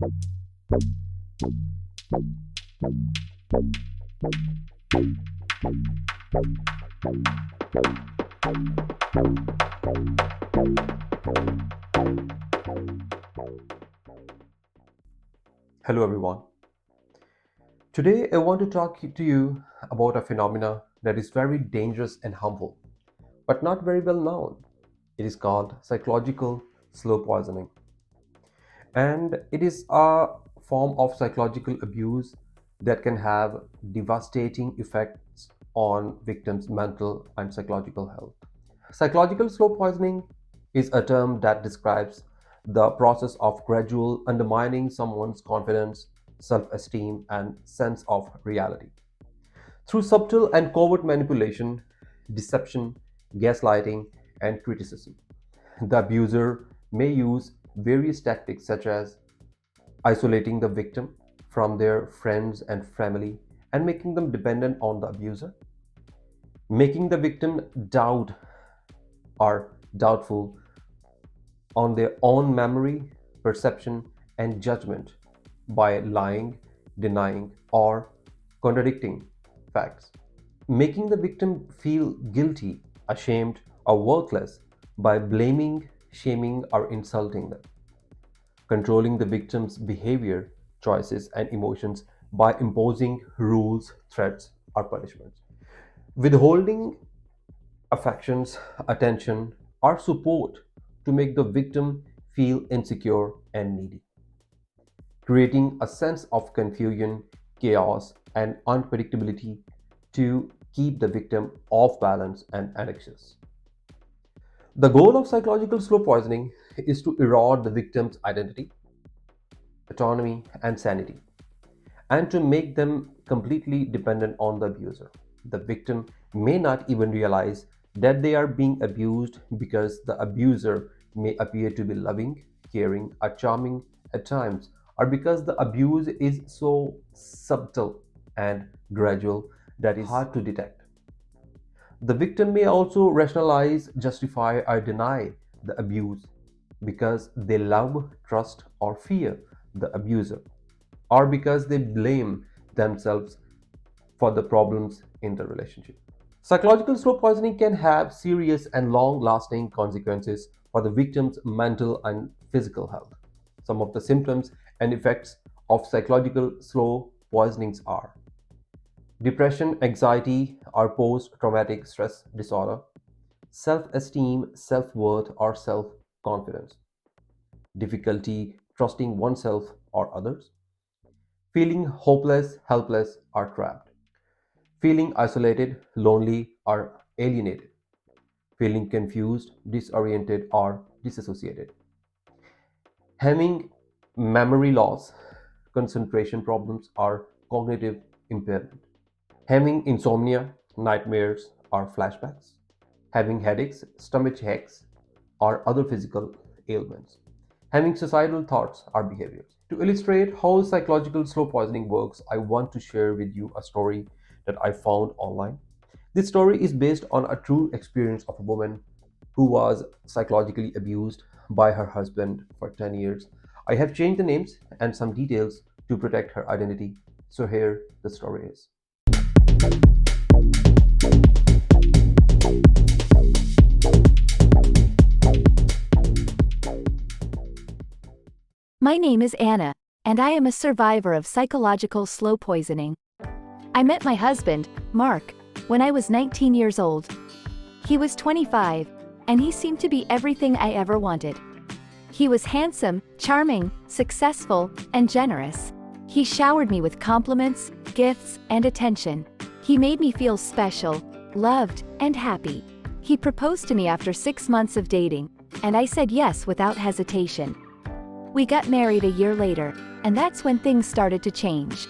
Hello everyone. Today I want to talk to you about a phenomena that is very dangerous and harmful, but not very well known. It is called psychological slow poisoning, and it is a form of psychological abuse that can have devastating effects on victims' mental and psychological health. Psychological slow poisoning is a term that describes the process of gradual undermining someone's confidence, self esteem, and sense of reality. Through subtle and covert manipulation, deception, gaslighting, and criticism, the abuser may use various tactics such as isolating the victim from their friends and family and making them dependent on the abuser, making the victim doubt or doubtful on their own memory, perception, and judgment by lying, denying, or contradicting facts, making the victim feel guilty, ashamed, or worthless by blaming, shaming, or insulting them, controlling the victim's behavior, choices, and emotions by imposing rules, threats, or punishments, withholding affections, attention, or support to make the victim feel insecure and needy, creating a sense of confusion, chaos, and unpredictability to keep the victim off balance and anxious. The goal of psychological slow poisoning is to erode the victim's identity, autonomy, and sanity, and to make them completely dependent on the abuser. The victim may not even realize that they are being abused because the abuser may appear to be loving, caring, or charming at times, or because the abuse is so subtle and gradual that it's hard to detect. The victim may also rationalize, justify, or deny the abuse because they love, trust, or fear the abuser, or because they blame themselves for the problems in the relationship. Psychological slow poisoning can have serious and long lasting consequences for the victim's mental and physical health. Some of the symptoms and effects of psychological slow poisonings are depression, anxiety, or post traumatic stress disorder, self esteem, self worth, or self confidence, difficulty trusting oneself or others, feeling hopeless, helpless, or trapped, feeling isolated, lonely, or alienated, feeling confused, disoriented, or disassociated, having memory loss, concentration problems, or cognitive impairment, having insomnia, nightmares, or flashbacks, having headaches, stomach aches, or other physical ailments, having suicidal thoughts or behaviors. To illustrate how psychological slow poisoning works, I want to share with you a story that I found online. This story is based on a true experience of a woman who was psychologically abused by her husband for 10 years. I have changed the names and some details to protect her identity. So here the story is. My name is Anna, and I am a survivor of psychological slow poisoning. I met my husband, Mark, when I was 19 years old. He was 25, and he seemed to be everything I ever wanted. He was handsome, charming, successful, and generous. He showered me with compliments, gifts, and attention. He made me feel special, loved, and happy. He proposed to me after 6 months of dating, and I said yes without hesitation. We got married a year later, and that's when things started to change.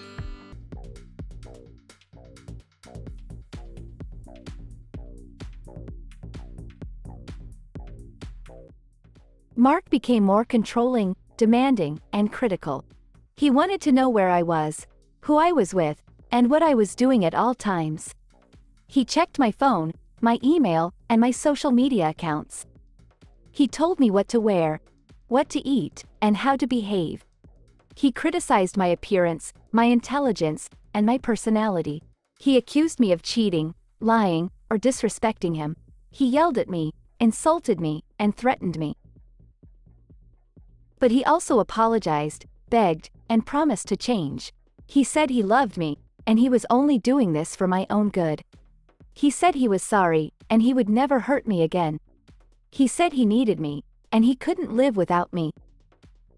Mark became more controlling, demanding, and critical. He wanted to know where I was, who I was with, and what I was doing at all times. He checked my phone, my email, and my social media accounts. He told me what to wear, what to eat, and how to behave. He criticized my appearance, my intelligence, and my personality. He accused me of cheating, lying, or disrespecting him. He yelled at me, insulted me, and threatened me. But he also apologized, begged, and promised to change. He said he loved me, and he was only doing this for my own good. He said he was sorry, and he would never hurt me again. He said he needed me, and he couldn't live without me.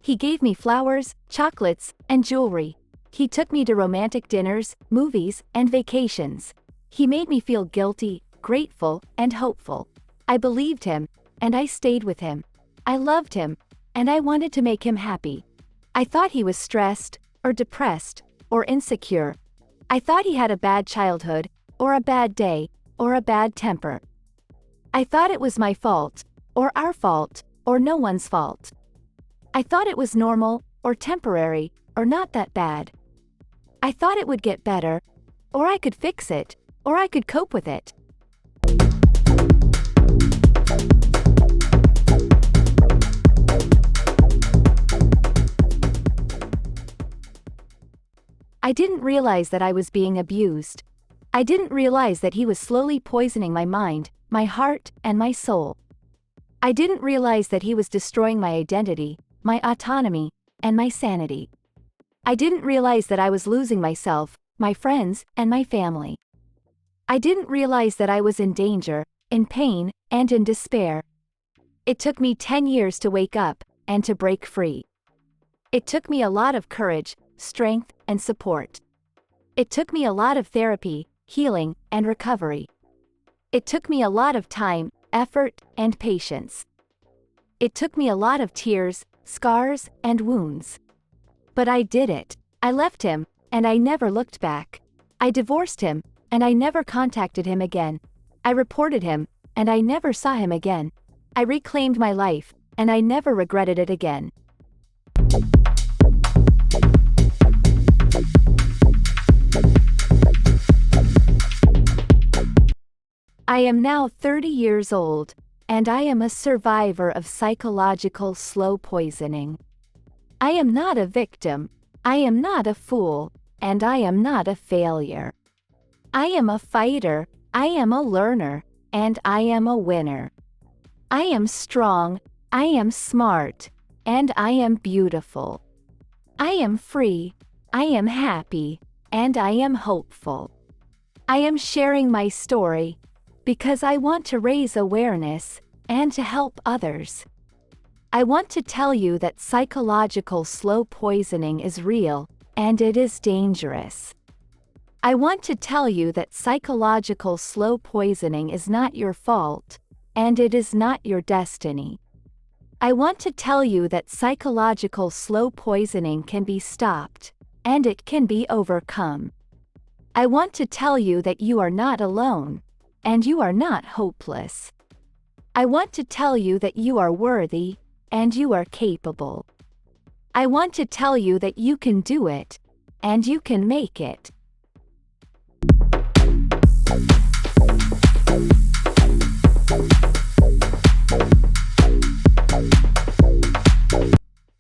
He gave me flowers, chocolates, and jewelry. He took me to romantic dinners, movies, and vacations. He made me feel guilty, grateful, and hopeful. I believed him, and I stayed with him. I loved him, and I wanted to make him happy. I thought he was stressed, or depressed, or insecure. I thought he had a bad childhood, or a bad day, or a bad temper. I thought it was my fault, or our fault, or no one's fault. I thought it was normal, or temporary, or not that bad. I thought it would get better, or I could fix it, or I could cope with it. I didn't realize that I was being abused. I didn't realize that he was slowly poisoning my mind, my heart, and my soul. I didn't realize that he was destroying my identity, my autonomy, and my sanity. I didn't realize that I was losing myself, my friends, and my family. I didn't realize that I was in danger, in pain, and in despair. It took me 10 years to wake up, and to break free. It took me a lot of courage, strength, and support. It took me a lot of therapy, healing, and recovery. It took me a lot of time, effort, and patience. It took me a lot of tears, scars, and wounds. But I did it. I left him, and I never looked back. I divorced him, and I never contacted him again. I reported him, and I never saw him again. I reclaimed my life, and I never regretted it again. I am now 30 years old, and I am a survivor of psychological slow poisoning. I am not a victim, I am not a fool, and I am not a failure. I am a fighter, I am a learner, and I am a winner. I am strong, I am smart, and I am beautiful. I am free, I am happy, and I am hopeful. I am sharing my story because I want to raise awareness and to help others. I want to tell you that psychological slow poisoning is real, and it is dangerous. I want to tell you that psychological slow poisoning is not your fault, and it is not your destiny. I want to tell you that psychological slow poisoning can be stopped, and it can be overcome. I want to tell you that you are not alone, and you are not hopeless. I want to tell you that you are worthy, and you are capable. I want to tell you that you can do it, and you can make it.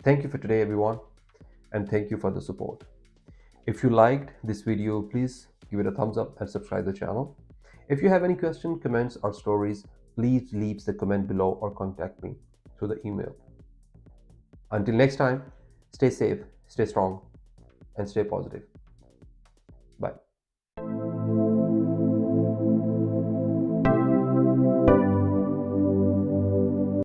Thank you for today, everyone, and thank you for the support. If you liked this video, please give it a thumbs up and subscribe the channel. If you have any questions, comments, or stories, please leave the comment below or contact me through the email. Until next time, stay safe, stay strong, and stay positive. Bye.